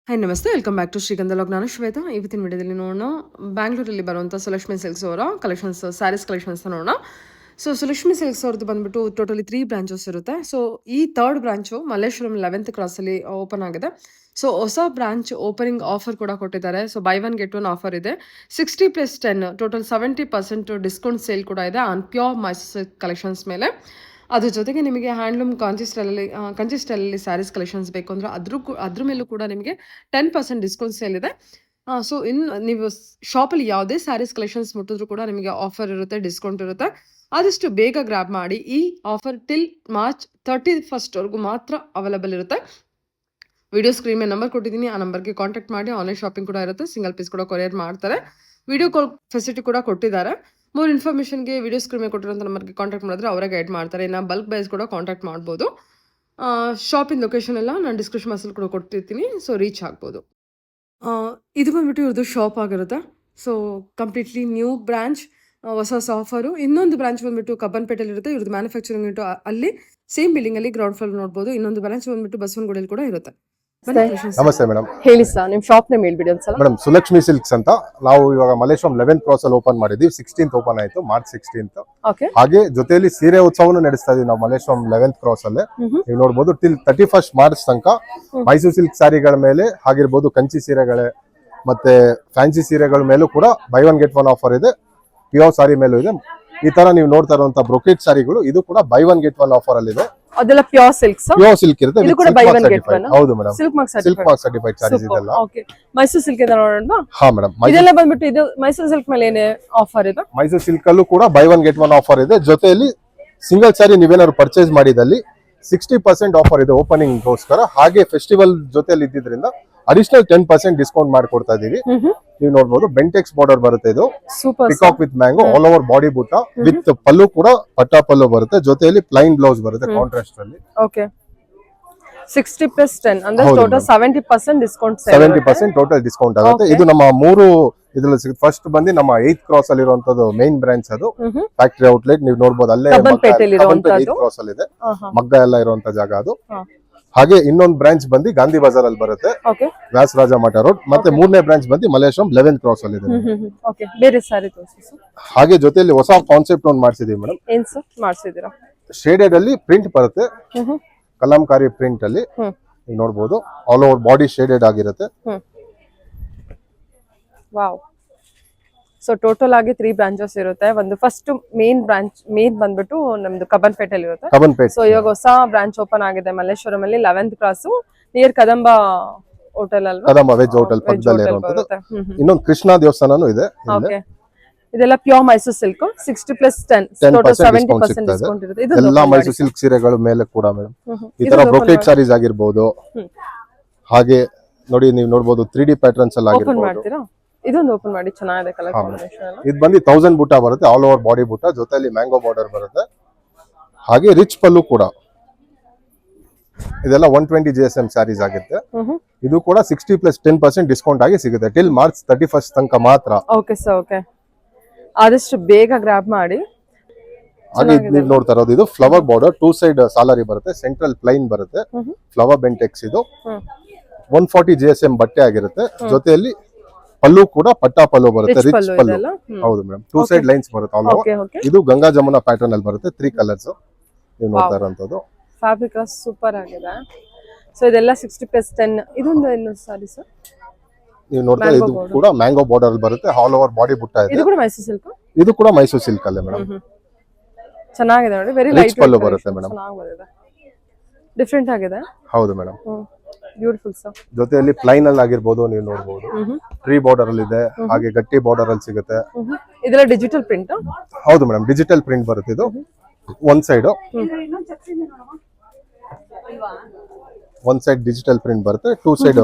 Hi ನಮಸ್ತೆ, welcome back to Shrigandha log. ನಾನು ಶ್ವೇತಾ. ಇವತ್ತಿನ ವಿಡಿಯೋದಲ್ಲಿ ನೋಡೋಣ ಬ್ಯಾಂಗ್ಳೂರಲ್ಲಿ ಬರುವಂಥ ಸುಲಕ್ಷ್ಮಿ ಸಿಲ್ಕ್ಸ್ ಅವರ ಕಲೆಕ್ಷನ್ಸ್, ಸ್ಯಾರೀಸ್ ಕಲೆಕ್ಷನ್ಸ್ ನೋಡೋಣ. ಸೊ ಸುಲಕ್ಷ್ಮಿ ಸಿಲ್ಕ್ಸ್ ಅವ್ರದ್ದು ಬಂದ್ಬಿಟ್ಟು ಟೋಟಲಿ 3 ಬ್ರಾಂಚಸ್ ಇರುತ್ತೆ. ಸೊ ಈ ಥರ್ಡ್ ಬ್ರಾಂಚು ಮಲ್ಲೇಶ್ವರಂ 11th ಕ್ರಾಸಲ್ಲಿ ಓಪನ್ ಆಗಿದೆ. ಸೊ ಹೊಸ ಬ್ರಾಂಚ್ ಓಪನಿಂಗ್ ಆಫರ್ ಕೂಡ ಕೊಟ್ಟಿದ್ದಾರೆ. So buy one get one offer ಇದೆ. 60+10 ಟೋಟಲ್ 70% ಡಿಸ್ಕೌಂಟ್ ಸೇಲ್ ಕೂಡ ಇದೆ ಆನ್ ಪ್ಯೂರ್ ಮೈಸೂರು ಕಲೆಕ್ಷನ್ಸ್ ಮೇಲೆ. ಅದ್ರ ಜೊತೆಗೆ ನಿಮಗೆ ಹ್ಯಾಂಡ್ಲೂಮ್ ಕಂಚಿ ಸ್ಟೈಲಲ್ಲಿ ಸ್ಯಾರೀಸ್ ಕಲೆಕ್ಷನ್ಸ್ ಬೇಕು ಅಂದರೆ ಅದ್ರ ಮೇಲೂ ಕೂಡ ನಿಮಗೆ 10% ಡಿಸ್ಕೌಂಟ್ ಸೇಲ್ ಇದೆ. ಸೊ ಇನ್ನು ನೀವು ಶಾಪಲ್ಲಿ ಯಾವುದೇ ಸ್ಯಾರೀಸ್ ಕಲೆಕ್ಷನ್ಸ್ ಮುಟ್ಟಿದ್ರು ಕೂಡ ನಿಮಗೆ ಆಫರ್ ಇರುತ್ತೆ, ಡಿಸ್ಕೌಂಟ್ ಇರುತ್ತೆ. ಆದಷ್ಟು ಬೇಗ ಗ್ರ್ಯಾಬ್ ಮಾಡಿ. ಈ ಆಫರ್ ಟಿಲ್ March 31st ಮಾತ್ರ ಅವೈಲೇಬಲ್ ಇರುತ್ತೆ. ವಿಡಿಯೋ ಸ್ಕ್ರೀನ್ ಮೇಲೆ ನಂಬರ್ ಕೊಟ್ಟಿದ್ದೀನಿ, ಆ ನಂಬರ್ಗೆ ಕಾಂಟ್ಯಾಕ್ಟ್ ಮಾಡಿ. ಆನ್ಲೈನ್ ಶಾಪಿಂಗ್ ಕೂಡ ಇರುತ್ತೆ, ಸಿಂಗಲ್ ಪೀಸ್ ಕೂಡ ಕೊರಿಯರ್ ಮಾಡ್ತಾರೆ. ವಿಡಿಯೋ ಕಾಲ್ ಫೆಸಿಲಿಟಿ ಕೂಡ ಕೊಟ್ಟಿದ್ದಾರೆ. ಮೋರ್ ಇನ್ಫಾರ್ಮೇಷನ್ಗೆ ವಿಡಿಯೋ ಸ್ಕ್ರೀನ್ ಮೇಲೆ ಕೊಟ್ಟಿರೋಂಥ ನಂಬರ್ಗೆ ಕಾಂಟ್ಯಾಕ್ಟ್ ಮಾಡಿದ್ರೆ ಅವರೇ ಗೈಡ್ ಮಾಡ್ತಾರೆ. ಇನ್ನು ಬಲ್ಕ್ ಬೈಸ್ ಕೂಡ ಕಾಂಟ್ಯಾಕ್ಟ್ ಮಾಡ್ಬೋದು. ಶಾಪಿನ ಲೊಕೇಶನ್ ಎಲ್ಲ ನಾನು ಡಿಸ್ಕ್ರಿಪ್ಷನ್ ಬಾಕ್ಸಲ್ಲಿ ಕೂಡ ಕೊಟ್ಟಿರ್ತೀನಿ, ಸೊ ರೀಚ್ ಆಗ್ಬೋದು. ಇದು ಬಂದ್ಬಿಟ್ಟು ಇವ್ರದ್ದು ಶಾಪ್ ಆಗಿರುತ್ತೆ. ಸೊ ಕಂಪ್ಲೀಟ್ಲಿ ನ್ಯೂ ಬ್ರಾಂಚ್, ಹೊಸ ಆಫರು. ಇನ್ನೊಂದು ಬ್ರಾಂಚ್ ಬಂದ್ಬಿಟ್ಟು ಕಬ್ಬನ್ಪೇಟೆಯಲ್ಲಿ ಇರುತ್ತೆ. ಇವ್ರದ್ದು ಮ್ಯಾನುಫ್ಯಾಕ್ಚರಿಂಗ್ ಯೂನಿಟ್ ಅಲ್ಲಿ ಸೇಮ್ ಬಿಲ್ಡಿಂಗ್ ಅಲ್ಲಿ ಗ್ರೌಂಡ್ ಫ್ಲೋರ್ ನೋಡ್ಬೋದು. ಇನ್ನೊಂದು ಬ್ರಾಂಚ್ ಬಂದ್ಬಿಟ್ಟು ಬಸವನಗುಡಿಯಲ್ಲಿ ಕೂಡ ಇರುತ್ತೆ. ನಮಸ್ತೆ ಮೇಡಮ್. ಹೇಳಿ ಸರ್, ನಿಮ್ಮ ಶಾಪ್ ನೇಮ್ ಹೇಳ್ಬಿಡಿ ಒಂದ್ಸಲ. ಮೇಡಮ್, ಸುಲಕ್ಷ್ಮಿ ಸಿಲ್ಕ್ಸ್ ಅಂತ. ನಾವು ಇವಾಗ ಮಲ್ಲೇಶ್ವರಂ 11th ಕ್ರಾಸ್ ಅಲ್ಲಿ ಓಪನ್ ಮಾಡಿದ್ವಿ. 16th ಓಪನ್ ಆಯ್ತು, March 16th. ಹಾಗೆ ಜೊತೆಯಲ್ಲಿ ಸೀರೆ ಉತ್ಸವನು ನಡೆಸ್ತಾ ಇದೀವಿ ನಾವು ಮಲ್ಲೇಶ್ವರಂ 11th ಕ್ರಾಸ್ ಅಲ್ಲಿ. ನೀವು ನೋಡಬಹುದು ಟಿಲ್ 31st March ತನಕ ಮೈಸೂರು ಸಿಲ್ಕ್ ಸ್ಯಾರಿಗಳ ಮೇಲೆ ಆಗಿರ್ಬೋದು, ಕಂಚಿ ಸೀರೆಗಳೇ ಮತ್ತೆ ಫ್ಯಾನ್ಸಿ ಸೀರೆಗಳ ಮೇಲೂ ಕೂಡ buy one get one offer ಇದೆ. ಪ್ಯೂರ್ ಸಾರಿ ಮೇಲೂ ಇದೆ. ಈ ತರ ನೀವು ನೋಡ್ತಾ ಇರುವಂತ ಬ್ರೊಕೆಟ್ ಸಾರಿಗಳು ಇದು ಕೂಡ buy one get one offer ಅಲ್ಲಿ ಇದೆ. ಅದೆಲ್ಲ ಪ್ಯೂರ್ ಸಿಲ್ಕ್ ಇರುತ್ತೆ. ಇದು ಕೂಡ ಬೈ ಒನ್ ಗೆಟ್ ಒನ್. ಹೌದು madam, silk mark certified saris ಇದೆಲ್ಲ. ಓಕೆ, ಮೈಸೂರು ಸಿಲ್ಕ್ ಇದೆ ನೋಡೋಣ. ಹಾ ಮೇಡಮ್, ಇದೆಲ್ಲ ಬಂದ್ಬಿಟ್ಟು ಇದು ಮೈಸೂರು ಸಿಲ್ಕ್ ಮೇಲೆ ಏನೇ ಆಫರ್ ಇದೆ? ಮೈಸೂರು ಸಿಲ್ಕ್ ಅಲ್ಲೂ ಕೂಡ buy one get one offer ಇದೆ. ಜೊತೆಯಲ್ಲಿ ಸಿಂಗಲ್ ಸಾರಿ ನೀವೇನಾದ್ರು ಪರ್ಚೇಸ್ ಮಾಡಿದಲ್ಲಿ 60% ಆಫರ್ ಇದೆ ಓಪನಿಂಗ್ ಗೋಸ್ಕರ. ಹಾಗೆ ಫೆಸ್ಟಿವಲ್ ಜೊತೆಲಿ ಇದ್ದಿದ್ರಿಂದ ಅಡಿಷನಲ್ 10% ಡಿಸ್ಕೌಂಟ್ ಮಾಡ್ಕೊಡ್ತಾ ಇದೀವಿ. ನೀವು ನೋಡಬಹುದು ಬೆಂಟೆಕ್ಸ್ ಬಾರ್ಡರ್ ಬರುತ್ತೆ. ಇದು peacock with mango all over body ಬುಟ್ಟ ವಿತ್ ಪಲ್ಲು ಕೂಡ ಪಟ್ಟಾ ಪಲ್ಲು ಬರುತ್ತೆ. ಜೊತೆಯಲ್ಲಿ ಪ್ಲೈನ್ ಬ್ಲೌಸ್ ಬರುತ್ತೆ ಕಾಂಟ್ರಾಸ್ಟ್ ಅಲ್ಲಿ. ಓಕೆ, 60+10 ಅಂದ್ರೆ ಟೋಟಲ್ 70% ಡಿಸ್ಕೌಂಟ್. 70% ಟೋಟಲ್ ಡಿಸ್ಕೌಂಟ್ ಆಗುತ್ತೆ. ಇದು ನಮ್ಮ ಮೂರು ಇದ್ರಲ್ಲಿ ಫಸ್ಟ್ ಬಂದು ನಮ್ಮ 8th ಕ್ರಾಸ್ ಅಲ್ಲಿ ಇರುವಂತದ್ದು ಮೈನ್ ಬ್ರಾಂಚ್. ಅದು ಫ್ಯಾಕ್ಟರಿ ಔಟ್ಲೆಟ್ ನೀವು ನೋಡಬಹುದು. ಅಲ್ಲೇ 8th ಕ್ರಾಸ್ ಅಲ್ಲಿ ಇದೆ, ಮಗ್ಗ ಎಲ್ಲ ಇರುವಂತ ಜಾಗ ಅದು. ಹಾಗೆ ಇನ್ನೊಂದು ಬ್ರಾಂಚ್ ಬಂದು ಗಾಂಧಿ ಬಜಾರ್ ಅಲ್ಲಿ ಬರುತ್ತೆ, ವ್ಯಾಸರಾಜ ಮಠ ರೋಡ್. ಮತ್ತೆ ಮೂರನೇ ಬ್ರಾಂಚ್ ಬಂದು ಮಲ್ಲೇಶ್ವರಂ 11th ಕ್ರಾಸ್ ಅಲ್ಲಿ ಇದೆ. ಹಾಗೆ ಜೊತೆಯಲ್ಲಿ ಹೊಸ ಕಾನ್ಸೆಪ್ಟ್ ಒಂದು ಮಾಡಿಸಿದೀವಿ ಮೇಡಮ್. ಏನ್ ಸರ್ ಮಾಡಿಸಿದೀರಾ? ಶೇಡೆಡ್ ಅಲ್ಲಿ ಪ್ರಿಂಟ್ ಬರುತ್ತೆ, ಕಲಂಕಾರಿ ಪ್ರಿಂಟ್ ಅಲ್ಲಿ ನೀವು ನೋಡಬಹುದು. ಆಲ್ ಓವರ್ ಬಾಡಿ ಶೇಡೆಡ್ ಆಗಿರುತ್ತೆ. ವಾವ್. ಸೊ ಟೋಟಲ್ ಆಗಿ 3 ಬ್ರಾಂಚಸ್ ಇರುತ್ತೆ. ಒಂದು ಫಸ್ಟ್ ಮೇನ್ ಬಂದ್ಬಿಟ್ಟು ನಮ್ದು ಕಬ್ಬನ್ಪೇಟೆಯಲ್ಲಿ ಇರುತ್ತೆ. ಸೊ ಇವಾಗ ಹೊಸ ಬ್ರಾಂಚ್ ಓಪನ್ ಆಗಿದೆ ಮಲ್ಲೇಶ್ವರಂ ಅಲ್ಲಿ 11th cross near Kadamba hotel ಅಲ್ವಾ? ಕದಂಬ ವೆಜ್ ಹೋಟೆಲ್ ಪಕ್ಕದಲ್ಲಿ ಇರುವಂತದ್ದು. ಇನ್ನೊಂದು ಕೃಷ್ಣ ದೇವಸ್ಥಾನನೂ ಇದೆ. ಓಕೆ, ಇದೆಲ್ಲ pure Mysuru silk. 60+10 total 70% discount ಇರುತ್ತೆ. ಇದು ಎಲ್ಲ ಮೈಸೂರು ಸಿಲ್ಕ್ ಸೀರೆಗಳ ಮೇಲೆ ಕೂಡ ಮೇಡಮ್ ಈ ತರ ಬ್ರೊಕೆಟ್ ಸಾರೀಸ್ ಆಗಿರಬಹುದು. ಹಾಗೆ ನೋಡಿ ನೀವು ನೋಡಬಹುದು 3D ಪ್ಯಾಟರ್ನ್ಸ್ ಎಲ್ಲ ಆಗಿರಬಹುದು. ಇದೊಂದು ಓಪನ್ ಮಾಡಿ, ಚೆನ್ನಾಗಿದೆ ಕಲರ್ ಕಾಂಬಿನೇಷನ್. ಇದು ಬಂದು 1000 ಬುಟ್ಟ ಬರುತ್ತೆ, ಆಲ್ ಓವರ್ ಬಾಡಿ ಬುಟ್ಟ. ಜೊತೆಯಲ್ಲಿ ಮ್ಯಾಂಗೋ ಬಾರ್ಡರ್ ಬರುತ್ತೆ. ಹಾಗೆ ರಿಚ್ ಪಲ್ಲು ಕೂಡ. ಇದೆಲ್ಲ 120 GSM ಸ್ಯಾರೀಸ್ ಆಗುತ್ತೆ. ಇದು ಕೂಡ 60+10% ಡಿಸ್ಕೌಂಟ್ ಆಗಿ ಸಿಗುತ್ತೆ ಟಿಲ್ March 31st ತನಕ ಮಾತ್ರ. ಓಕೆ ಸರ್, ಓಕೆ, ಆದಷ್ಟು ಬೇಗ ಗ್ರಾಬ್ ಮಾಡಿ. ಹಾಗೆ ನೀವು ನೋಡ್ತಾ ಇರೋದು ಇದು ಫ್ಲವರ್ ಬಾರ್ಡರ್, 2 ಸೈಡ್ ಸಾಲರಿ ಬರುತ್ತೆ, ಸೆಂಟ್ರಲ್ ಪ್ಲೈನ್ ಬರುತ್ತೆ, ಫ್ಲವರ್ ಬೆಂಟೆಕ್ಸ್. ಇದು 140 GSM ಬಟ್ಟೆ ಆಗಿರುತ್ತೆ. ಜೊತೆಯಲ್ಲಿ ಪಲ್ಲು ಕೂಡ ಪಟ್ಟಾ ಪಲ್ಲು ಬರುತ್ತೆ, ರಿಚ್ ಪಲ್ಲು. ಹೌದು ಮೇಡಮ್, 2 ಸೈಡ್ ಲೈನ್ಸ್ ಬರುತ್ತೆ ಆಲ್ ಓವರ್. ಇದು ಗಂಗಾ ಜಮುನಾ ಪ್ಯಾಟರ್ನ್ ಅಲ್ಲಿ ಬರುತ್ತೆ, 3 ಕಲರ್ಸ್ ನೀವು ನೋಡ್ತಾ ಇರೋಂಥದ್ದು. ಫ್ಯಾಬ್ರಿಕ್ ಸೂಪರ್ ಆಗಿದೆ. ಸೊ ಇದೆಲ್ಲ 60+10. ಇದೊಂದು ಏನು ಸಾರಿ ಸರ್? ನೀವು ನೋಡ್ತಾ ಇದು ಕೂಡ ಮ್ಯಾಂಗೋ ಬಾರ್ಡರ್ ಅಲ್ಲಿ ಬರುತ್ತೆ, ಆಲ್ ಓವರ್ ಬಾಡಿ ಬುಟ್ಟ ಇದೆ. ಇದು ಕೂಡ ಮೈಸೂರು ಸಿಲ್ಕ್. ಇದು ಕೂಡ ಮೈಸೂರು ಸಿಲ್ಕ್ ಅಲ್ಲೇ ಮೇಡಮ್. ಚೆನ್ನಾಗಿದೆ ನೋಡಿ, ವೆರಿ ಲೈಟ್ ಪಲ್ಲು ಬರುತ್ತೆ ಮೇಡಮ್, ಡಿಫರೆಂಟ್ ಆಗಿದೆ. ಹೌದು ಮೇಡಮ್, ಬ್ಯೂಟಿಫುಲ್ ಸರ್. ಜೊತೆಯಲ್ಲಿ ಪ್ಲೈನ್ ಅಲ್ಲಿ ಆಗಿರಬಹುದು, ನೀವು ನೋಡಬಹುದು ಟ್ರೀ ಬಾರ್ಡರ್ ಅಲ್ಲಿ ಇದೆ. ಹಾಗೆ ಗಟ್ಟಿ ಬಾರ್ಡರ್ ಅಲ್ಲಿ ಸಿಗುತ್ತೆ. ಇದೆಲ್ಲ ಡಿಜಿಟಲ್ ಪ್ರಿಂಟ್? ಹೌದು ಮೇಡಮ್, ಡಿಜಿಟಲ್ ಪ್ರಿಂಟ್ ಬರುತ್ತೆ. ಇದು ಒಂದ್ ಸೈಡ್ ಡಿಜಿಟಲ್ ಪ್ರಿಂಟ್ ಬರುತ್ತೆ, 2 ಸೈಡ್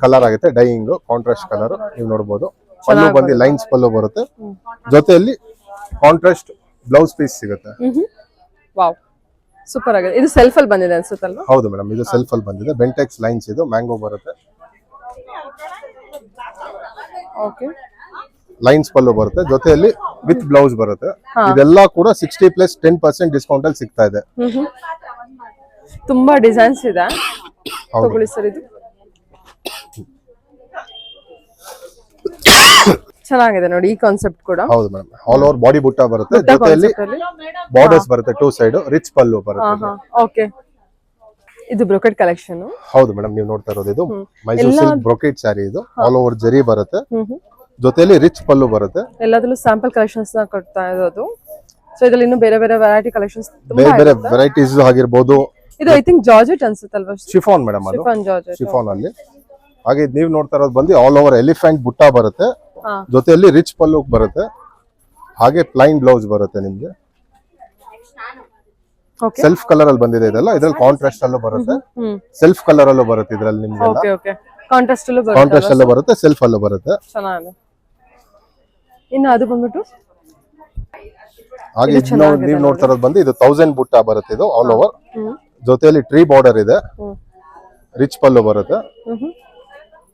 ಕಲರ್ ಆಗುತ್ತೆ, ಡೈಯಿಂಗ್ ಕಾಂಟ್ರಾಸ್ಟ್ ಕಲರ್ ನೀವು ನೋಡಬಹುದು. ಪಲ್ಲು ಬಂದು ಲೈನ್ಸ್ ಪಲ್ಲು ಬರುತ್ತೆ. ಜೊತೆಯಲ್ಲಿ ಕಾಂಟ್ರಾಸ್ಟ್ ಬ್ಲೌಸ್ ಪೀಸ್ ಸಿಗುತ್ತೆ. ವಾವ್, ಸೂಪರ್ ಆಗಿದೆ. ಇದು ಸೆಲ್ಫ್ ಅಲ್ಲಿ ಬಂದಿದೆ ಅನ್ಸುತ್ತಲ್ವಾ? ಹೌದು ಮೇಡಮ್, ಇದು ಸೆಲ್ಫ್ ಅಲ್ಲಿ ಬಂದಿದೆ. ಬೆಂಟೆಕ್ಸ್ ಲೈನ್ಸ್ ಇದು ಮ್ಯಾಂಗೋ ಬರುತ್ತೆ. ಓಕೆ, ಲೈನ್ಸ್ ಪಲ್ಲು ಬರುತ್ತೆ, ಜೊತೆಯಲ್ಲಿ ವಿತ್ ಬ್ಲೌಸ್ ಬರುತ್ತೆ. ಇದೆಲ್ಲ ಕೂಡ 60+10% ಡಿಸ್ಕೌಂಟ್ ಅಲ್ಲಿ ಸಿಗ್ತಾ ಇದೆ. ತುಂಬಾ ಡಿಸೈನ್ಸ್ ಇದೆ, ತಗೊಳ್ಳಿ ಸರ್. ಇದು ಚೆನ್ನಾಗಿದೆ ನೋಡಿ ಈ ಕಾನ್ಸೆಪ್ಟ್ ಕೂಡ. ಹೌದು ಮೇಡಮ್, ಆಲ್ ಓವರ್ ಬಾಡಿ ಬುಟ್ಟ ಬರುತ್ತೆ, ಜೊತೆಯಲ್ಲಿ ಬಾರ್ಡರ್ಸ್ ಬರುತ್ತೆ, 2 ಸೈಡ್ ರಿಚ್ ಪಲ್ಲು ಬರುತ್ತೆ. ಓಕೆ, ಇದು ಬ್ರೊಕೆಟ್ ಕಲೆಕ್ಷನ್. ಹೌದು ಮೇಡಮ್, ನೀವು ನೋಡ್ತಾ ಇರೋದು ಇದು ಮೈಸೂರು ಸಿಲ್ಕ್ ಬ್ರೊಕೆಟ್ ಸ್ಯಾರಿ. ಇದು ಆಲ್ ಓವರ್ ಜರಿ ಬರುತ್ತೆ, ಜೊತೆಯಲ್ಲಿ ರಿಚ್ ಪಲ್ಲು ಬರುತ್ತೆ. ಎಲ್ಲದಲ್ಲೂ ಸ್ಯಾಂಪಲ್ ಕಲೆಕ್ಷನ್ಸ್ ನ ಕೊಡ್ತಾ ಇರೋದು. ಸೊ ಇದ್ರಲ್ಲಿ ಇನ್ನು ಬೇರೆ ಬೇರೆ ವೆರೈಟಿ ಕಲೆಕ್ಷನ್ಸ್ ಬೇರೆ ಬೇರೆ ವೆರೈಟೀಸ್ ಆಗಿರ್ಬೋದು. ಇದು ಐ ಥಿಂಕ್ ಜಾರ್ಜೆಟ್ ಅನ್ಸುತ್ತಲ್ವಾ? ಶಿಫಾನ್ ಮೇಡಮ್, ಅದು ಶಿಫಾನ್ ಜಾರ್ಜೆಟ್. ಶಿಫಾನ್ ಅಲ್ಲಿ. ಹಾಗೆ ನೀವು ನೋಡ್ತಾ ಇರೋದು ಬಂದು ಆಲ್ ಓವರ್ ಎಲಿಫೆಂಟ್ ಬುಟ್ಟ ಬರುತ್ತೆ, ಜೊತೆಯಲ್ಲಿ ರಿಚ್ ಪಲ್ಲು ಬರುತ್ತೆ, ಹಾಗೆ ಪ್ಲೈನ್ ಬ್ಲೌಸ್ ಬರುತ್ತೆ ನಿಮ್ಗೆ. ಸೆಲ್ಫ್ ಕಲರ್ ಅಲ್ಲಿ ಬಂದಿದೆ ಇದೆಲ್ಲ. ಇದ್ರಲ್ಲಿ ಕಾಂಟ್ರಾಸ್ಟ್ ಅಲ್ಲೂ ಬರುತ್ತೆ, ಸೆಲ್ಫ್ ಕಲರ್ ಅಲ್ಲೂ ಬರುತ್ತೆ ಇದ್ರಲ್ಲಿ ನಿಮ್ಗೆ. ಕಾಂಟ್ರಾಸ್ಟ್ ಅಲ್ಲೂ ಬರುತ್ತೆ, ಸೆಲ್ಫ್ ಅಲ್ಲೂ ಬರುತ್ತೆ. ಚೆನ್ನಾಗಿದೆ. ಇನ್ನು ಅದು ಬಂದ್ಬಿಟ್ಟು ಹಾಗೆ ನೀವು ನೋಡ್ತಾ ಇರೋದು ಬಂದು ಇದು 1000 ಬುಟ್ಟ ಬರುತ್ತೆ. ಇದು ಆಲ್ ಓವರ್, ಜೊತೆಯಲ್ಲಿ ಟ್ರೀ ಬಾರ್ಡರ್ ಇದೆ, ರಿಚ್ ಪಲ್ಲು ಬರುತ್ತೆ,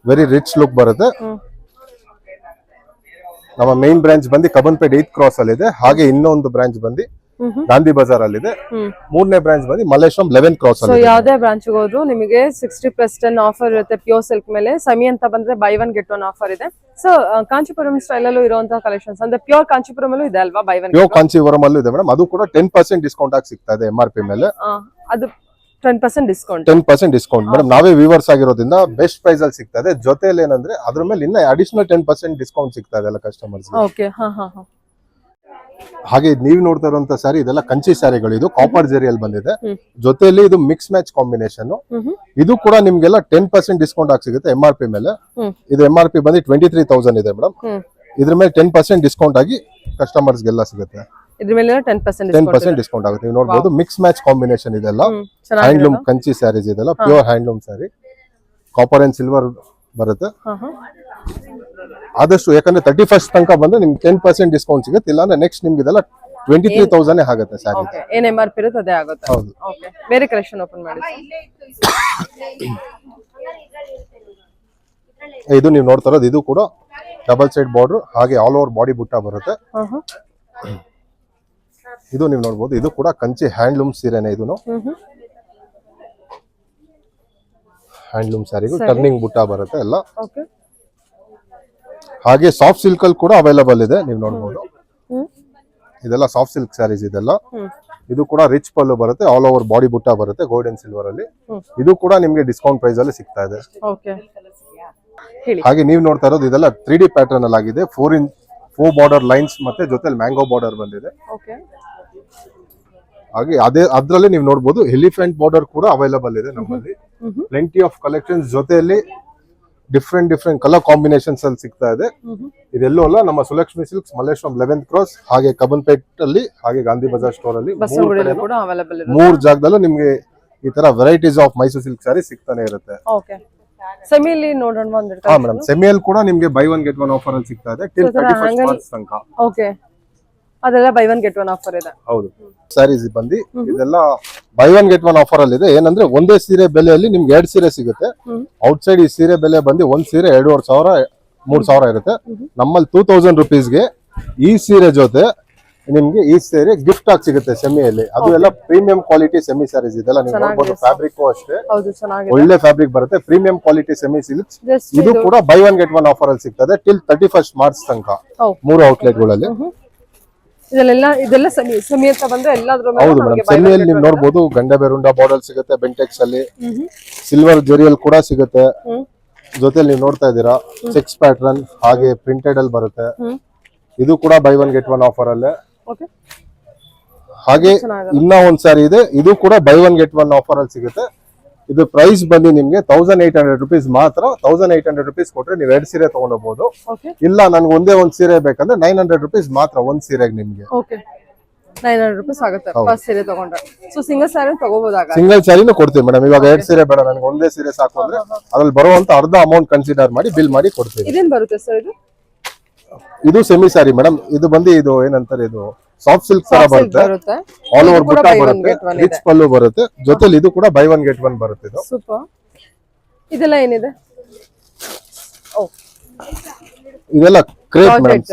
ವೆರಿ ರಿಚ್ ಲುಕ್ ಬರುತ್ತೆ. ನಮ್ಮ ಮೇನ್ ಬ್ರಾಂಚ್ ಬಂದು ಕಬ್ಬನ್ಪೇಟ್ 8th ಕ್ರಾಸ್ ಅಲ್ಲಿ ಇದೆ. ಹಾಗೆ ಇನ್ನೊಂದು ಬ್ರಾಂಚ್ ಬಂದು ಗಾಂಧಿ ಬಜಾರ್ ಅಲ್ಲಿ ಇದೆ. 3ನೇ ಬ್ರಾಂಚ್ ಬಂದು ಮಲ್ಲೇಶ್ವರಂ 11th ಕ್ರಾಸ್ ಅಲ್ಲಿ. ಯಾವ್ದೇ ಬ್ರಾಂಚ್ ಹೋದ್ರು ನಿಮಗೆ 60% ಆಫರ್ ಇರುತ್ತೆ ಪ್ಯೂರ್ ಸಿಲ್ಕ್ ಮೇಲೆ. ಸೆಮಿ ಅಂತ ಬಂದ್ರೆ ಬೈ 1 get 1 ಆಫರ್ ಇದೆ. ಸೊ ಕಾಂಚೀಪುರಂ ಸ್ಟೈಲ್ ಅಲ್ಲೂ ಇರುವಂತಹ ಕಲೆಕ್ಷನ್ಸ್ ಅಂದ್ರೆ ಪ್ಯೂರ್ ಕಾಂಚೀಪುರಂ ಅಲ್ಲೂ ಇದೆ ಅಲ್ವಾ? ಬೈ 1 ಪ್ಯೂರ್ ಕಾಂಚೀಪುರಂ ಅಲ್ಲೂ ಇದೆ ಮೇಡಮ್. ಅದು ಕೂಡ 10% ಡಿಸ್ಕೌಂಟ್ ಆಗಿ ಸಿಗ್ತಾ ಇದೆ MRP ಮೇಲೆ. ಅದು 10% ಡಿಸ್ಕೌಂಟ್. 10% discount madam. ನಾವೇ ವ್ಯೂವರ್ಸ್ ಆಗಿರೋದ್ರಿಂದ ಬೆಸ್ಟ್ ಪ್ರೈಸ್ ಅಲ್ಲಿ ಸಿಗ್ತಾ ಇದೆ. ಜೊತೆಯಲ್ಲಿ ಏನಂದ್ರೆ ಅದ್ರ ಮೇಲೆ ಇನ್ನ ಅಡಿಷನಲ್ 10% ಡಿಸ್ಕೌಂಟ್ ಸಿಗ್ತಾ ಇದೆ ಎಲ್ಲ ಕಸ್ಟಮರ್ಸ್. ಓಕೆ, ಹಾಗೆ ನೀವು ನೋಡ್ತಾ ಇರುವಂತ ಸ್ಯಾರಿ ಇದೆಲ್ಲ ಕಂಚಿ ಸ್ಯಾರಿಗಳು. ಇದು ಕಾಪರ್ ಜರಿಯಲ್ಲಿ ಬಂದಿದೆ, ಜೊತೆಯಲ್ಲಿ ಇದು ಮಿಕ್ಸ್ ಮ್ಯಾಚ್ ಕಾಂಬಿನೇಷನ್. ಇದು ಕೂಡ ನಿಮ್ಗೆಲ್ಲ 10% ಡಿಸ್ಕೌಂಟ್ ಆಗಿ ಸಿಗುತ್ತೆ MRP ಮೇಲೆ. ಇದು MRP ಬಂದು 23,000 ಇದೆ ಮೇಡಮ್. ಇದ್ರ ಮೇಲೆ 10% ಡಿಸ್ಕೌಂಟ್ ಆಗಿ ಕಸ್ಟಮರ್ಸ್ ಗೆಲ್ಲ ಸಿಗುತ್ತೆ. ಇದ್ರ ಮೇಲೆ 10% ಡಿಸ್ಕೌಂಟ್ ಆಗುತ್ತೆ. ನೀವು ನೋಡಬಹುದು ಮಿಕ್ಸ್ ಮ್ಯಾಚ್ ಕಾಂಬಿನೇಷನ್ ಇದೆಲ್ಲ. ಹ್ಯಾಂಡ್ಲೂಮ್ ಕಂಚಿ ಸ್ಯಾರೀಸ್ ಇದೆಲ್ಲ, pure handloom sari, copper and silver ಬರುತ್ತೆ. ಆದಷ್ಟು ಯಾಕಂದ್ರೆ 31st ತನಕ ಬಂದ್ರೆ ನಿಮ್ಗೆ 10% ಡಿಸ್ಕೌಂಟ್ ಸಿಗುತ್ತೆ. ಇಲ್ಲ ಅಂದ್ರೆ ನೆಕ್ಸ್ಟ್ ನಿಮ್ಗೆ ಇದೆಲ್ಲ 23,000 ಆಗುತ್ತೆ ಸ್ಯಾರಿ. ಏನ್ MRP ಇರುತ್ತೆ ಅದೇ ಆಗುತ್ತೆ. ಹೌದು. ಓಕೆ, ಬೇರೆ ಕಲೆಕ್ಷನ್ ಓಪನ್ ಮಾಡಿ. ಇದು ನೀವು ನೋಡ್ತಾ ಇರೋದು ಇದು ಕೂಡ ಡಬಲ್ ಸೈಡ್ ಬಾರ್ಡರ್, ಹಾಗೆ ಆಲ್ ಓವರ್ ಬಾಡಿ ಬುಟ್ಟ ಬರುತ್ತೆ. ಇದು ನೀವು ನೋಡಬಹುದು, ಇದು ಕೂಡ ಕಂಚಿ ಹ್ಯಾಂಡ್ಲೂಮ್ ಸೀರೆನೆ. ಇದನ್ನು ಹ್ಯಾಂಡ್ಲೂಮ್ ಸ್ಯಾರಿಗೂ ಟರ್ನಿಂಗ್ ಬುಟ್ಟ ಬರುತ್ತೆ ಎಲ್ಲ. ಹಾಗೆ ಸಾಫ್ಟ್ ಸಿಲ್ಕ್ ಅಲ್ಲಿ ಕೂಡ ಅವೈಲಬಲ್ ಇದೆ, ನೀವು ನೋಡಬಹುದು. ಇದೆಲ್ಲ ಸಾಫ್ಟ್ ಸಿಲ್ಕ್ ಸ್ಯಾರೀಸ್ ಇದೆಲ್ಲ. ಇದು ಕೂಡ ರಿಚ್ ಪಲ್ಲು ಬರುತ್ತೆ, ಆಲ್ ಓವರ್ ಬಾಡಿ ಬುಟ್ಟ ಬರುತ್ತೆ, ಗೋಲ್ಡ್ ಅಂಡ್ ಸಿಲ್ವರ್ ಅಲ್ಲಿ. ಇದು ಕೂಡ ನಿಮ್ಗೆ ಡಿಸ್ಕೌಂಟ್ ಪ್ರೈಸ್ ಅಲ್ಲಿ ಸಿಗ್ತಾ ಇದೆ. ಹಾಗೆ ನೀವು ನೋಡ್ತಾ ಇರೋದು ಇದೆಲ್ಲ 3D ಪ್ಯಾಟರ್ನ್ ಅಲ್ಲಿ ಆಗಿದೆ. 4 ಬಾರ್ಡರ್ ಲೈನ್ಸ್ ಮತ್ತೆ ಜೊತೆಲಿ ಮ್ಯಾಂಗೋ ಬಾರ್ಡರ್ ಬಂದಿದೆ. ಹಾಗೆ ಅದ್ರಲ್ಲಿ ನೀವು ನೋಡಬಹುದು ಎಲಿಫೆಂಟ್ ಬಾರ್ಡರ್ ಕೂಡ ಅವೈಲಬಲ್ ಇದೆ ನಮ್ಮಲ್ಲಿ. ಪ್ಲೆಂಟಿ ಆಫ್ ಕಲೆಕ್ಷನ್ಸ್, ಜೊತೆಯಲ್ಲಿ ಡಿಫ್ರೆಂಟ್ ಕಲರ್ ಕಾಂಬಿನೇಷನ್ಸ್ ಅಲ್ಲಿ ಸಿಗ್ತಾ ಇದೆ. ಇದೆಲ್ಲೂ ಅಲ್ಲ, ನಮ್ಮ Sulakshmi silks Malleshwaram 11th cross, ಹಾಗೆ ಕಬ್ಬನ್ಪೇಟ್ ಅಲ್ಲಿ, ಹಾಗೆ ಗಾಂಧಿ ಬಜಾರ್ ಸ್ಟೋರ್ ಅಲ್ಲಿ 3 ಜಾಗದಲ್ಲೂ ನಿಮ್ಗೆ ಈ ತರ varieties of Mysuru silk sari ಸಿಗ್ತಾನೆ ಇರುತ್ತೆ. ಸೆಮಿಲಿ ನೋಡೋಣ ಒಂದು. ಹಾ ಮೇಡಮ್, ಸೆಮಿಯಲ್ಲಿ ಕೂಡ ನಿಮ್ಗೆ ಬೈ 1 get 1 ಆಫರ್ ಅಲ್ಲಿ ಸಿಗ್ತಾ ಇದೆ ಟಿಲ್ 31st ಮಾರ್ಚ್ ತನಕ. ಓಕೆ, ಅದೆಲ್ಲ ಬೈ 1 get 1 ಆಫರ್ ಇದೆ. ಹೌದು, ಸ್ಯಾರೀಸ್ ಬಂದು ಇದೆಲ್ಲ ಬೈ 1 get 1 ಆಫರ್ ಅಲ್ಲಿ ಇದೆ. ಏನಂದ್ರೆ ಒಂದೇ ಸೀರೆ ಬೆಲೆಯಲ್ಲಿ ನಿಮ್ಗೆ 2 ಸೀರೆ ಸಿಗುತ್ತೆ. ಔಟ್ ಸೈಡ್ ಈ ಸೀರೆ ಬೆಲೆ ಬಂದು ಒಂದ್ ಸೀರೆ 2,500 3,000 ಇರುತ್ತೆ. ನಮ್ಮಲ್ಲಿ 2,000 rupeesಗೆ ಈ ಸೀರೆ ಜೊತೆ ನಿಮ್ಗೆ ಈ ಸೀರೆ ಗಿಫ್ಟ್ ಆಗಿ ಸಿಗುತ್ತೆ ಸೆಮಿಯಲ್ಲಿ. ಅದು ಎಲ್ಲ ಪ್ರೀಮಿಯಂ ಕ್ವಾಲಿಟಿ ಸೆಮಿ ಸ್ಯಾರೀಸ್ ಇದೆಲ್ಲ. ನೀವು ನೋಡಬಹುದು, ಫ್ಯಾಬ್ರಿಕ್ ಅಷ್ಟೇ ಒಳ್ಳೆ ಫ್ಯಾಬ್ರಿಕ್ ಬರುತ್ತೆ, ಪ್ರೀಮಿಯಂ ಕ್ವಾಲಿಟಿ ಸೆಮಿ ಸಿಲ್ಕ್ಸ್. ಇದು ಕೂಡ ಬೈ 1 get 1 ಆಫರ್ ಅಲ್ಲಿ ಸಿಗ್ತದೆ ಟಿಲ್ 31st ಮಾರ್ಚ್ ತನಕ 3 ಔಟ್ಲೆಟ್ ಗಳಲ್ಲಿ. ಇದೆಲ್ಲ ಸೆಮಿ ಅಂತ ಬಂದ್ರೆ ಎಲ್ಲಾದ್ರೂ. ಹೌದು ಮೇಡಮ್, ಸೆಮಿಯಲ್ಲಿ ನೀವು ನೋಡಬಹುದು ಗಂಡೆ ಬೇರುಂಡ ಬಾರ್ಡರ್ ಸಿಗುತ್ತೆ, ಬೆಂಟೆಕ್ಸ್ ಅಲ್ಲಿ ಸಿಲ್ವರ್ ಜರಿಯಲ್ಲಿ ಕೂಡ ಸಿಗುತ್ತೆ. ಜೊತೆಲಿ ನೀವು ನೋಡ್ತಾ ಇದ್ದೀರಾ ಚೆಕ್ಸ್ ಪ್ಯಾಟರ್ನ್, ಹಾಗೆ ಪ್ರಿಂಟೆಡ್ ಅಲ್ಲಿ ಬರುತ್ತೆ. ಇದು ಕೂಡ ಬೈ 1 get 1 ಆಫರ್ ಅಲ್ಲೇ. ಹಾಗೆ ಇನ್ನ ಒಂದ್ ಸಾರಿ ಇದೆ, ಇದು ಕೂಡ ಬೈ 1 get 1 ಆಫರ್ ಅಲ್ಲಿ ಸಿಗುತ್ತೆ. ಇದು ಪ್ರೈಸ್ ಬಂದು ನಿಮ್ಗೆ 1,800 rupees ಮಾತ್ರ. 1,800 rupees ಕೊಟ್ರೆ ನೀವು 2 ಸೀರೆ ತಗೊಂಡೋಗ್ಬೋದು. ಇಲ್ಲ ನನ್ಗೆ ಒಂದೇ ಒಂದ್ ಸೀರೆ ಬೇಕಂದ್ರೆ 900 rupees ಮಾತ್ರ ಒಂದ್ ಸೀರೆಗೆ ನಿಮ್ಗೆ. 900 rupees ಆಗುತ್ತೆ ಫಸ್ಟ್ ಸೀರೆ ತಗೊಂಡ್ರೆ. ಸೊ ಸಿಂಗಲ್ ಸ್ಯಾರಿ ತಗೋಬಹುದಾಗ? ಸಿಂಗಲ್ ಸ್ಯಾರಿನೂ ಕೊಡ್ತೀವಿ ಮೇಡಮ್. ಇವಾಗ 2 ಸೀರೆ ಬೇಡ, ನನಗೆ ಒಂದೇ ಸೀರೆ ಸಾಕು ಅಂದ್ರೆ ಅದ್ರಲ್ಲಿ ಬರುವಂತ ಅರ್ಧ ಅಮೌಂಟ್ ಕನ್ಸಿಡರ್ ಮಾಡಿ ಬಿಲ್ ಮಾಡಿ ಕೊಡ್ತೀವಿ. ಇದೇನ್ ಬರುತ್ತೆ ಸರ್ ಇದು? ಇದು ಸೆಮಿ ಸ್ಯಾರಿ ಮೇಡಮ್. ಇದು ಬಂದು ಇದು ಏನಂತಾರೆ, ಇದು ಸಾಫ್ಟ್ ಸಿಲ್ಕ್ ತರ ಬರುತ್ತೆ, ಆಲ್ ಓವರ್ ಬುಟ್ಟ ಬರುತ್ತೆ, ರಿಚ್ ಪಲ್ಲು ಬರುತ್ತೆ, ಜೊತೆಲಿ ಇದು ಕೂಡ ಬೈ 1 get 1 ಬರುತ್ತೆ. ಇದು ಸೂಪರ್. ಇದೆಲ್ಲ ಏನಿದೆ? ಇದೆಲ್ಲ ಕ್ರೇಪ್ ಮೇಡಮ್,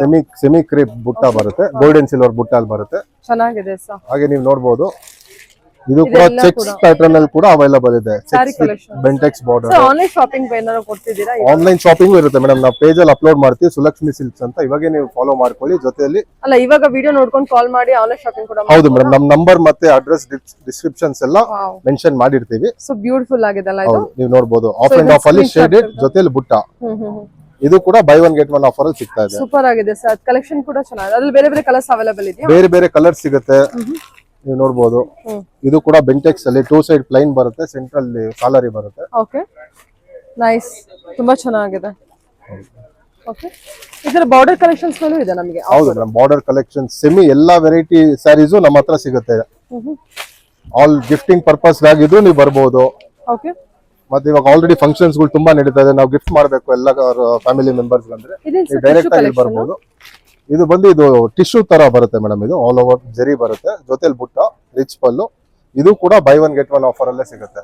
ಸೆಮಿ ಕ್ರೇಪ್ ಬುಟ್ಟ ಬರುತ್ತೆ, ಗೋಲ್ಡ್ ಅಂಡ್ ಸಿಲ್ವರ್ ಬುಟ್ಟ ಅಲ್ಲಿ ಬರುತ್ತೆ. ಚೆನ್ನಾಗಿದೆ ಸರ್. ಹಾಗೆ ನೀವು ನೋಡಬಹುದು ಇದು ಕೂಡ ಇದೆಲ್ಲ ಚೆಕ್ಸ್ ಕೂಡ. ಪ್ಯಾಟರ್ನ್ ಅಲ್ಲಿ ಕೂಡ ಅವೈಲಬಲ್ ಇದೆ. Saree collection. Bentex border. Online shopping ಏನಾದ್ರು ಕೊಡ್ತಿದ್ದೀರಾ? ಆನ್ಲೈನ್ ಶಾಪಿಂಗ್ ಇರುತ್ತೆ ಮೇಡಮ್. ನಾವು ಪೇಜ್ ಅಲ್ಲಿ ಅಪ್ಲೋಡ್ ಮಾಡ್ತೀವಿ ಸುಲಕ್ಷ್ಮಿ ಸಿಲ್ಕ್ಸ್ ಅಂತ. ಇವಾಗೆ ನೀವು ಫಾಲೋ ಮಾಡ್ಕೊಳ್ಳಿ. ಜೊತೆಯಲ್ಲಿ ಅಲ್ಲ, ಇವಾಗ ವಿಡಿಯೋ ನೋಡ್ಕೊಂಡು ಕಾಲ್ ಮಾಡಿ ಆನ್ಲೈನ್ ಶಾಪಿಂಗ್ ಕೂಡ ಹೌದು ಮೇಡಮ್, ನಮ್ ನಂಬರ್ ಮತ್ತೆ ಅಡ್ರೆಸ್ ಡಿಸ್ಕ್ರಿಪ್ಷನ್ಸ್ ಎಲ್ಲ ವಾವ್, ಮೆನ್ಷನ್ ಮಾಡಿರ್ತೀವಿ. ಸೊ ಬ್ಯೂಟಿಫುಲ್ ಆಗಿದೆ ಅಲ್ಲ ಇದು. ಹೌದು, ನೀವು ನೋಡಬಹುದು. ಆಫ್ So ಅಂಡ್ ಇದು ಆಫ್ ಅಲ್ಲಿ screenshot ಶೇಡೆಡ್ ಇರ್ತದೆ. ಜೊತೆಲಿ ಬುಟ್ಟ. ಹ್ಮ್. ಇದು ಕೂಡ buy one get one offer ಅಲ್ಲಿ ಸಿಗ್ತಾ ಇದೆ. ಸೂಪರ್ ಆಗಿದೆ ಸರ್. ಕಲೆಕ್ಷನ್ ಕೂಡ ಚೆನ್ನಾಗಿದೆ. ಅದ್ರಲ್ಲಿ ಬೇರೆ ಬೇರೆ ಕಲರ್ಸ್ ಅವೈಲೇಬಲ್ ಇದೆಯಾ? ಬೇರೆ ಬೇರೆ ಕಲರ್ ಸಿಗುತ್ತೆ, ನೀವು ನೋಡಬಹುದು. ಇದು ಕೂಡ ಬೆಂಟೆಕ್ಸ್ ಅಲ್ಲಿ 2 ಸೈಡ್ ಪ್ಲೈನ್ ಬರುತ್ತೆ, ಸೆಂಟ್ರಲ್ ಕಾಲರಿ ಬರುತ್ತೆ. ಓಕೆ, ನೈಸ್, ತುಂಬಾ ಚೆನ್ನಾಗಿದೆ. ಓಕೆ, ಇದರ ಬಾರ್ಡರ್ ಕಲೆಕ್ಷನ್ಸ್ ಮೇಲೂ ಇದೆ ನಮಗೆ. ಹೌದು ಮೇಡಮ್, ಬಾರ್ಡರ್ ಕಲೆಕ್ಷನ್ ಸೆಮಿ ಎಲ್ಲಾ ವೆರೈಟಿ ಸ್ಯಾರೀಸು ನಮ್ಮ ಹತ್ರ ಸಿಗುತ್ತೆ. ಆಲ್ ಗಿಫ್ಟಿಂಗ್ ಪರ್ಪಸ್ ಆಗಿದ್ರು ನೀವು ಬರ್ಬೋದು. ಓಕೆ, ಮತ್ತೆ ಇವಾಗ ಆಲ್ರೆಡಿ ಫಂಕ್ಷನ್ಸ್ ಗಳು ತುಂಬಾ ನಡೀತಾ ಇದೆ. ನಾವು ಗಿಫ್ಟ್ ಮಾಡಬೇಕು ಎಲ್ಲ ಫ್ಯಾಮಿಲಿ ಮೆಂಬರ್ಸ್ ಅಂದ್ರೆ ಇದೇನು ಡೈರೆಕ್ಟ್ ಆಗಿ ಬರ್ಬೋದು. ಇದು ಬಂದು ಇದು ಟಿಶ್ಯೂ ತರ ಬರುತ್ತೆ ಮೇಡಮ್. ಇದು ಆಲ್ ಓವರ್ ಜರಿ ಬರುತ್ತೆ, ಜೊತೆಲಿ ಬುಟ್ಟ, ರಿಚ್ ಪಲ್ಲು. ಇದು ಕೂಡ buy one get one offer ಅಲ್ಲೇ ಸಿಗುತ್ತೆ.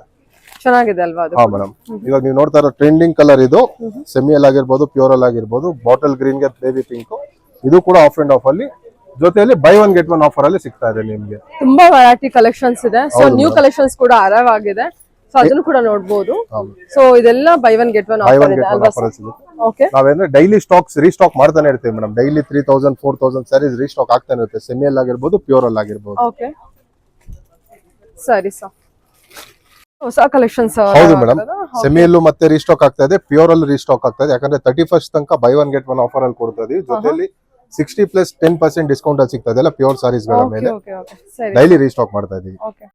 ಚೆನ್ನಾಗಿದೆ ಅಲ್ವಾ ಅದು? ಹಾ ಮೇಡಮ್, ಇವಾಗ ನೀವು ನೋಡ್ತಾ ಇರೋ ಟ್ರೆಂಡಿಂಗ್ ಕಲರ್ ಇದು. ಸೆಮಿ ಅಲ್ಲಿ ಆಗಿರ್ಬೋದು, ಪ್ಯೂರ್ ಅಲ್ಲಿ ಆಗಿರ್ಬೋದು, ಬಾಟಲ್ ಗ್ರೀನ್ ಗೆ ಬೇಬಿ ಪಿಂಕ್. ಇದು ಕೂಡ ಆಫ್ ಅಂಡ್ ಆಫ್ ಅಲ್ಲಿ ಜೊತೆಯಲ್ಲಿ by one get one offer ಅಲ್ಲಿ ಸಿಗ್ತಾ ಇದೆ ನಿಮ್ಗೆ. ತುಂಬಾ ವೆರೈಟಿ ಕಲೆಕ್ಷನ್ಸ್ ಇದೆ. ಸೊ ನ್ಯೂ ಕಲೆಕ್ಷನ್ಸ್ ಕೂಡ ಅರೈವ್ ಆಗಿದೆ. ಸೊ ಅದನ್ನು ಕೂಡ ನೋಡಬಹುದು. ಸೊ ಇದೆಲ್ಲ by one get one by offer one ಇದೆ ಗೆಟ್ ಒನ್ ಅಲ್ವಾ? ಆಫರ್ ಸಿಗುತ್ತೆ. ಓಕೆ, ನಾವೇಂದ್ರೆ ಡೈಲಿ ಸ್ಟಾಕ್ಸ್ ರೀಸ್ಟಾಕ್ ಮಾಡ್ತಾನೆ ಇರ್ತೀವಿ ಮೇಡಮ್. ಡೈಲಿ 3000 4000 ಸ್ಯಾರೀಸ್ ರೀಸ್ಟಾಕ್ ಆಗ್ತಾನೆ ಇರುತ್ತೆ. ಸೆಮಿ ಅಲ್ಲಿ ಆಗಿರ್ಬೋದು, ಪ್ಯೂರ್ ಅಲ್ಲಿ ಆಗಿರ್ಬೋದು. ಓಕೆ, ಸರಿ ಸರ್. ಹೊಸ ಕಲೆಕ್ಷನ್ಸ್ ಹೌದು ಮೇಡಮ್, ಸೆಮಿಯಲ್ಲೂ ಮತ್ತೆ ರೀಸ್ಟಾಕ್ ಆಗ್ತಾ ಇದೆ, ಪ್ಯೂರ್ ಅಲ್ಲಿ ರೀಸ್ಟಾಕ್ ಆಗ್ತಾ ಇದೆ. ಯಾಕಂದ್ರೆ 31st ತನಕ by one get one offer ಅಲ್ಲಿ ಕೊಡ್ತಾ ಇದೀವಿ. ಜೊತೆಲಿ 60 ಪ್ಲಸ್ 10% ಡಿಸ್ಕೌಂಟ್ ಅಲ್ಲಿ ಸಿಗ್ತಾ ಇದೆ ಪ್ಯೂರ್ ಸಾರೀಸ್ ಗಳ ಮೇಲೆ. ಓಕೆ ಓಕೆ, ಸರಿ. ಡೈಲಿ ರೀಸ್ಟಾಕ್ ಮಾಡ್ತಾ ಇದೀವಿ. ಓಕೆ,